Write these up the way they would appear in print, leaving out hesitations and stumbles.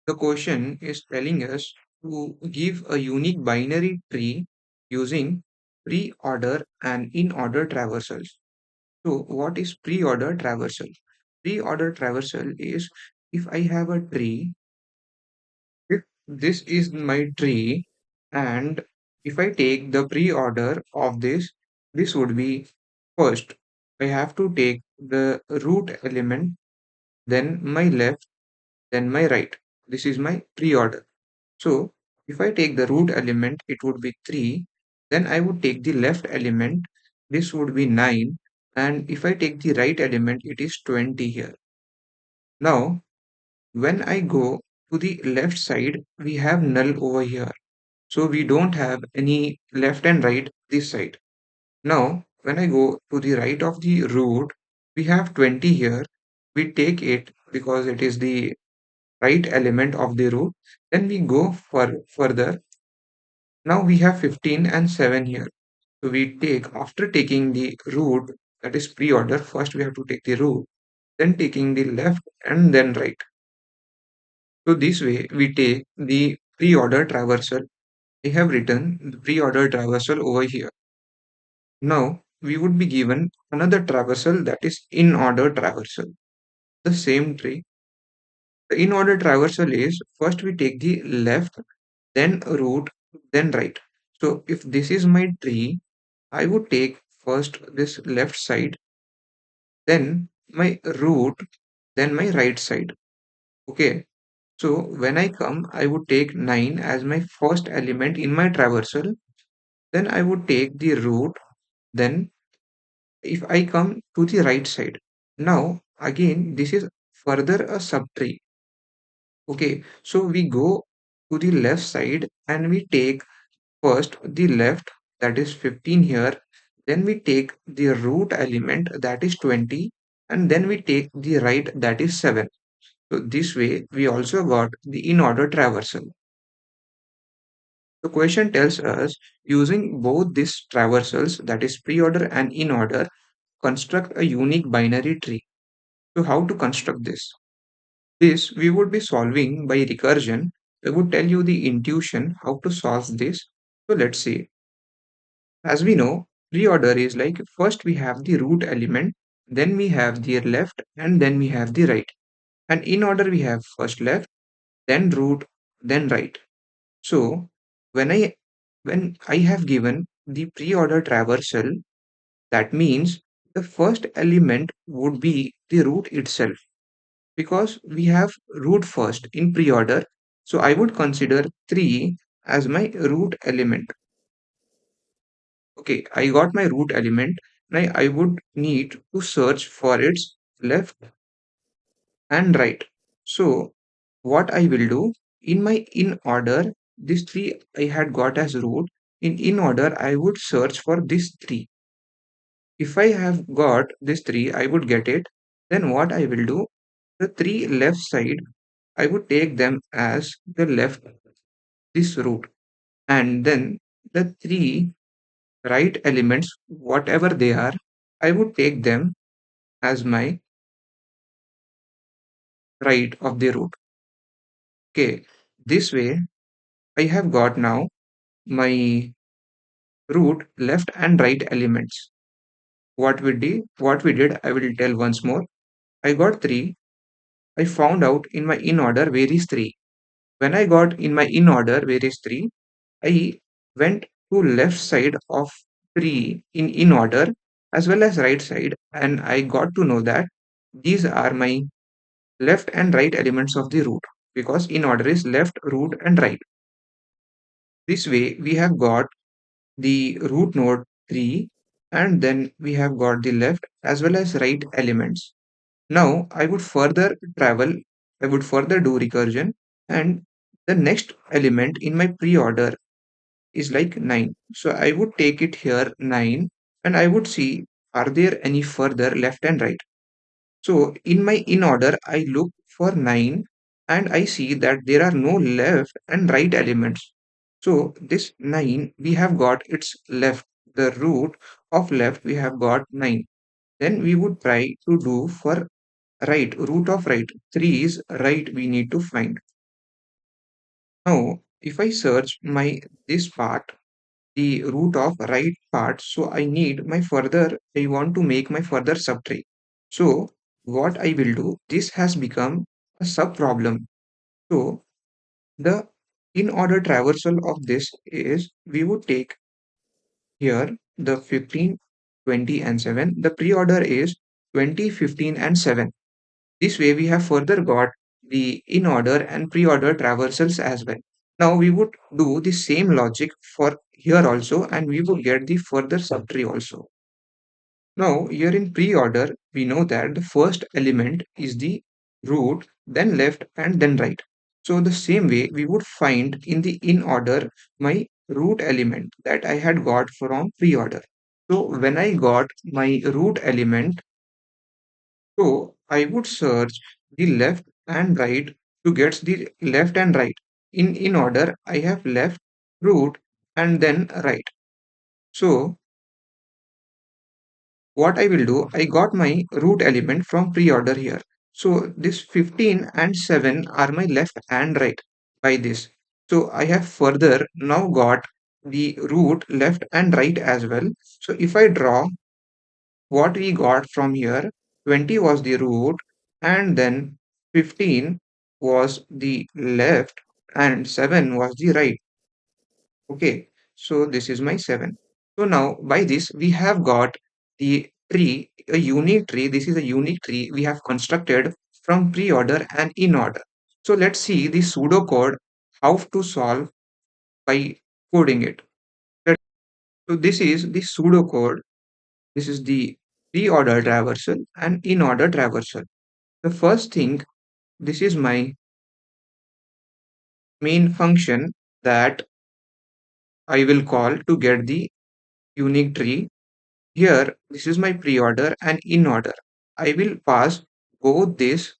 The question is telling us to give a unique binary tree using pre-order and in-order traversals. So what is pre-order traversal? Pre-order traversal is if I have a tree, if this is my tree, and if I take the pre-order of this would be first, I have to take the root element, then my left, then my right. This is my pre-order. So if I take the root element, it would be 3. Then I would take the left element, this would be 9. And if I take the right element, it is 20 here. Now, when I go to the left side, we have null over here. So we don't have any left and right this side. Now, when I go to the right of the root, we have 20 here. We take it because it is the right element of the root. Then we go further. Now we have 15 and 7 here. So we take, after taking the root, that is pre-order, first we have to take the root, then taking the left and then right. So this way we take the pre-order traversal. I have written the pre-order traversal over here. Now we would be given another traversal, that is in-order traversal. The same tree. The in-order traversal is first we take the left, then root, then right. So if this is my tree, I would take first this left side, then my root, then my right side. Okay. So when I come, I would take 9 as my first element in my traversal. Then I would take the root. Then if I come to the right side, now again, this is further a subtree. Okay. So we go to the left side and we take first the left, that is 15 here, then we take the root element, that is 20, and then we take the right, that is 7. So this way we also got the in-order traversal. The question tells us using both these traversals, that is pre-order and in-order, construct a unique binary tree. So how to construct this? This we would be solving by recursion. I would tell you the intuition how to solve this. So let's see. As we know, pre-order is like first we have the root element, then we have the left, and then we have the right. And in order we have first left, then root, then right. So when I have given the pre-order traversal, that means the first element would be the root itself because we have root first in pre-order. So I would consider 3 as my root element. Okay, I got my root element. Now I would need to search for its left and right. So what I will do in my in order, this 3 I had got as root. In order, I would search for this 3. If I have got this 3, I would get it. Then what I will do, the 3 left side, I would take them as the left, this root. And then the 3 right elements, whatever they are, I would take them as my right of the root. Okay, this way I have got now my root left and right elements. What we did, I will tell once more. I got 3. I found out in my in order where is 3. When I got in my in order where is 3, I went to left side of 3 in order as well as right side, and I got to know that these are my left and right elements of the root because in order is left, root, and right. This way we have got the root node 3, and then we have got the left as well as right elements. Now I would further do recursion, and the next element in my pre-order is like 9. So I would take it here 9 and I would see are there any further left and right. So in my in order, I look for 9 and I see that there are no left and right elements. So this 9 we have got its left, the root of left we have got 9. Then we would try to do for right, root of right. 3 is right we need to find. Now, if I search my this part, the root of right part, so I want to make my further subtree. So what I will do, this has become a sub problem. So the in order traversal of this is we would take here the 15, 20, and 7. The pre-order is 20, 15, and 7. This way we have further got the in order and pre-order traversals as well. Now we would do the same logic for here also, and we would get the further subtree also. Now here in pre-order, we know that the first element is the root, then left, and then right. So the same way we would find in the in order my root element that I had got from pre-order. So when I got my root element, so I would search the left and right to get the left and right. In order, I have left, root, and then right. So what I will do, I got my root element from pre-order here. So this 15 and 7 are my left and right by this. So I have further now got the root left and right as well. So if I draw what we got from here, 20 was the root, and then 15 was the left, and 7 was the right. Okay, so this is my 7. So now by this we have got the tree, a unique tree. This is a unique tree we have constructed from pre-order and in order. So let's see the pseudocode how to solve by coding it. So this is the pseudocode. This is the pre-order traversal and in-order traversal. The first thing, this is my main function that I will call to get the unique tree. Here, this is my pre-order and in-order. I will pass both these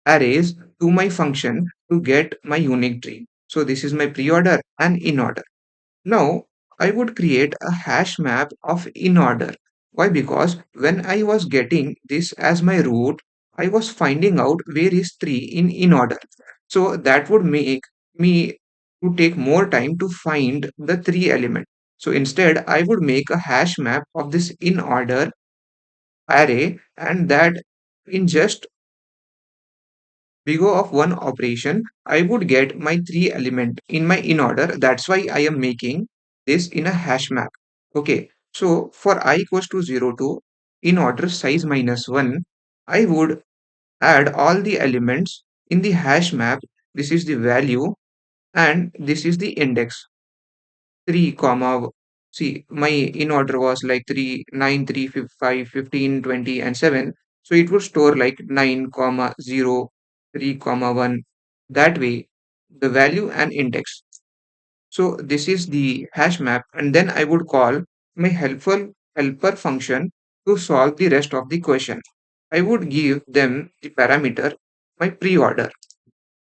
arrays to my function to get my unique tree. So this is my pre-order and in-order. Now, I would create a hash map of in order. Why? Because when I was getting this as my root, I was finding out where is 3 in order. So that would make me to take more time to find the 3 element. So instead, I would make a hash map of this in order array, and that in just big O of one operation, I would get my 3 element in my in order. That's why I am making this in a hash map. Okay. So for I equals to 0 to in order size minus 1, I would add all the elements in the hash map. This is the value and this is the index. 3 comma, see my in order was like 3 9 3 5 15 20 and 7, so it would store like 9 comma 0 3 comma 1, that way the value and index. So this is the hash map, and then I would call my helper function to solve the rest of the question. I would give them the parameter my pre-order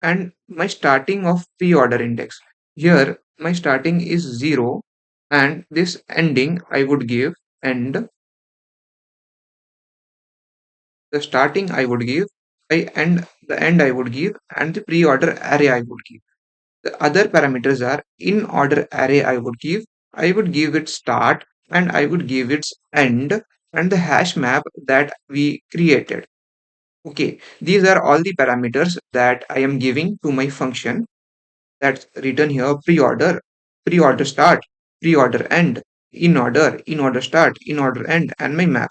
and my starting of pre-order index. Here, my starting is 0, and this ending I would give, and the starting I would give, the end I would give, and the pre-order array I would give. The other parameters are in order array I would give it start, and I would give its end, and the hash map that we created. Okay, these are all the parameters that I am giving to my function. That's written here: pre-order, pre-order start, pre-order end, in order start, in order end, and my map.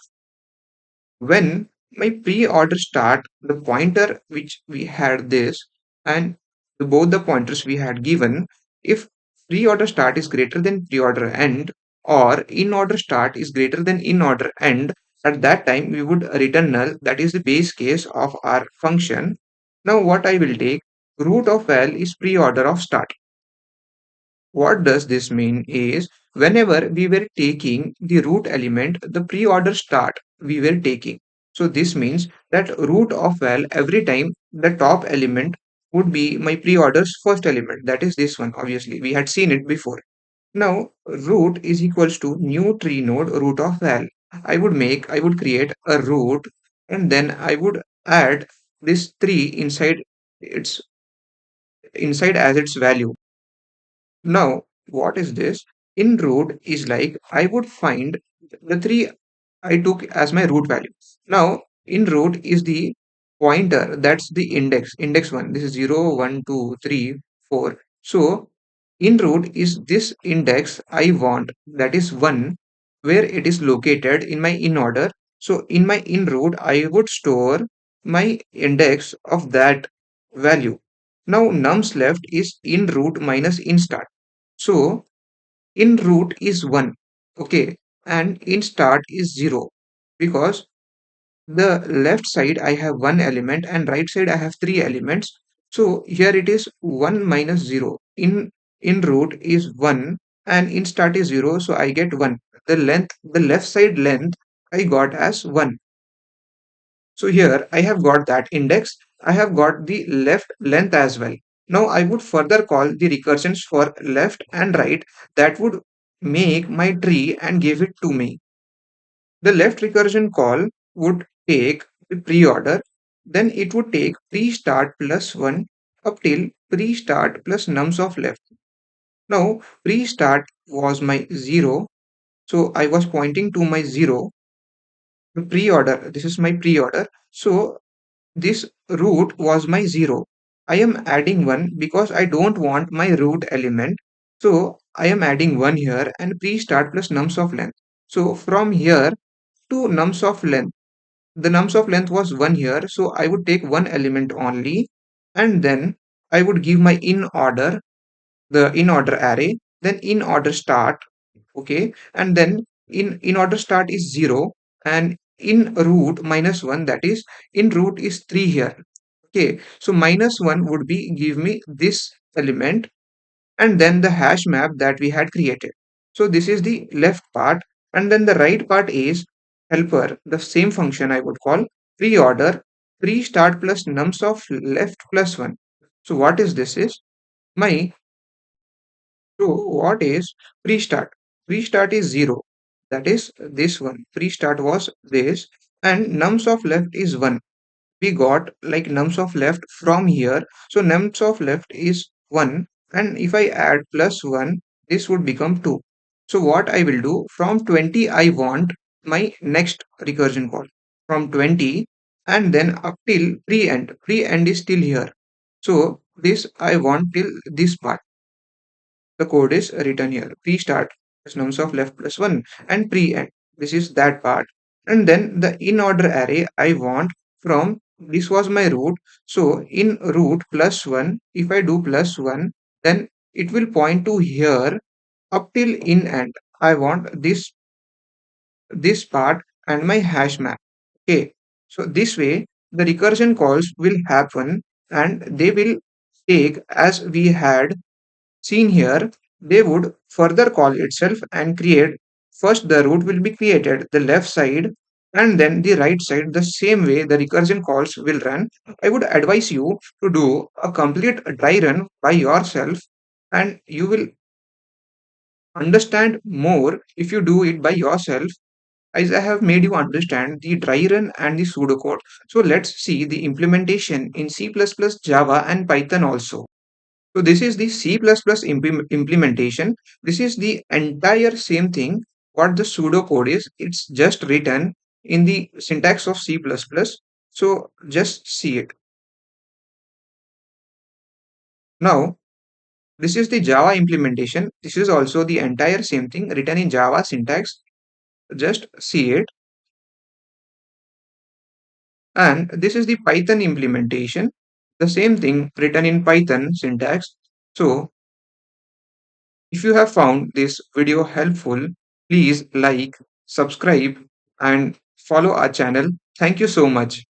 When my pre-order start, the pointer which we had this and both the pointers we had given, if pre-order start is greater than pre-order end, or in order start is greater than in order end, at that time we would return null. That is the base case of our function. Now what I will take, root of val is pre-order of start. What does this mean is whenever we were taking the root element, the pre-order start we were taking. So this means that root of val every time the top element would be my pre-order's first element. That is this one. Obviously, we had seen it before. Now root is equals to new tree node root of val. I would create a root, and then I would add this 3 inside its inside as its value. Now, what is this? In root is like I would find the three I took as my root value. Now, in root is the pointer, that's the index 1. This is 0, 1, 2, 3, 4. So, in root is this index I want, that is 1, where it is located in my in order. So, in my in root, I would store my index of that value. Now, nums left is in root minus in start. So, in root is 1, okay, and in start is 0, because the left side I have one element and right side I have three elements. So here it is 1 minus 0. In root is 1 and in start is 0, so I get 1. The left side length I got as 1. So here I have got that index, I have got the left length as well. Now I would further call the recursions for left and right that would make my tree and give it to me. The left recursion call would take the pre-order, then it would take pre-start plus 1 up till pre-start plus nums of left. Now pre-start was my 0, so I was pointing to my 0. The pre-order, this is my pre-order. So this root was my 0. I am adding 1 because I don't want my root element. So I am adding 1 here and pre-start plus nums of length. So from here to nums of length, the nums of length was 1 here. So I would take one element only and then I would give my in order, the in order array, then in order start, okay, and then in order start is 0 and in root minus 1, that is in root is 3 here. Okay, so minus 1 would be give me this element and then the hash map that we had created. So this is the left part, and then the right part is helper, the same function I would call preorder, pre-start plus nums of left plus 1. So what is this is my, so what is pre-start? Pre-start is 0. That is this one. Pre-start was this and nums of left is 1. We got like nums of left from here. So nums of left is 1 and if I add plus 1, this would become 2. So what I will do, from 20 I want my next recursion call. From 20 and then up till pre-end. Pre-end is still here. So this I want till this part. The code is written here. Pre-start is nums of left plus 1 and pre-end. This is that part. And then the in order array I want from, this was my root. So in root plus 1, if I do plus 1, then it will point to here up till in end. I want this part and my hash map. Okay. So this way the recursion calls will happen and they will take as we had seen here, they would further call itself and create, first the root will be created, the left side and then the right side, the same way the recursion calls will run. I would advise you to do a complete dry run by yourself and you will understand more if you do it by yourself, as I have made you understand the dry run and the pseudocode. So let's see the implementation in C++, Java and Python also. So this is the C++ implementation. This is the entire same thing. What the pseudocode is, it's just written in the syntax of C++. So just see it. Now, this is the Java implementation. This is also the entire same thing written in Java syntax. Just see it. And this is the Python implementation. The same thing written in Python syntax. So if you have found this video helpful, please like, subscribe, and follow our channel. Thank you so much.